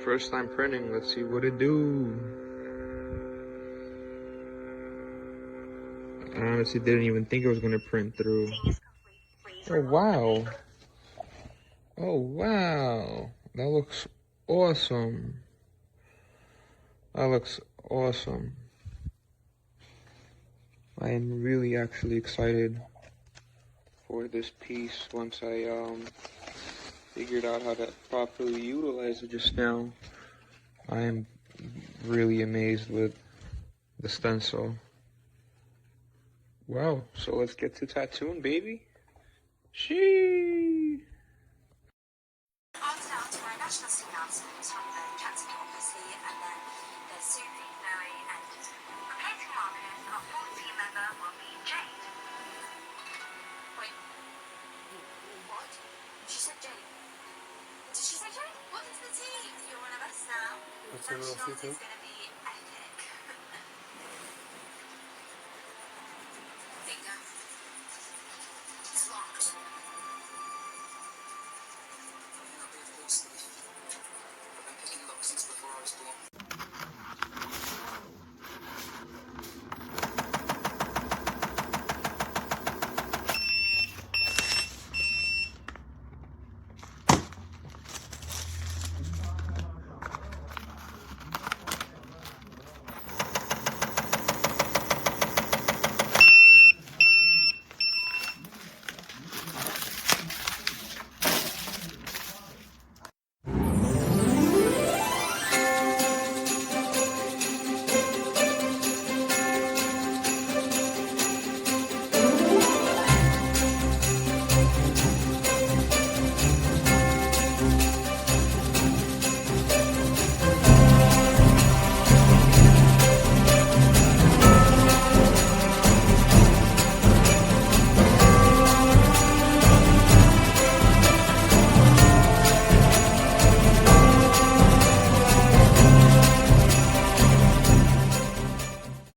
First time printing. Let's see what it do. I honestly didn't even think it was gonna print through. Oh wow. Oh wow. That looks awesome. That looks awesome. I am really actually excited for this piece once I figured out how to properly utilize it just now. I am really amazed with the stencil. Wow, so let's get to tattooing, baby. She. After that, my national sing announcements from the cancer obviously, and then there's Susie, Zoe, and replacing Marcus, our fourth team member will be Jade. Wait. What? She said Jade. Did she say Jade? What is the team? You're one of us now. Nationals is going to be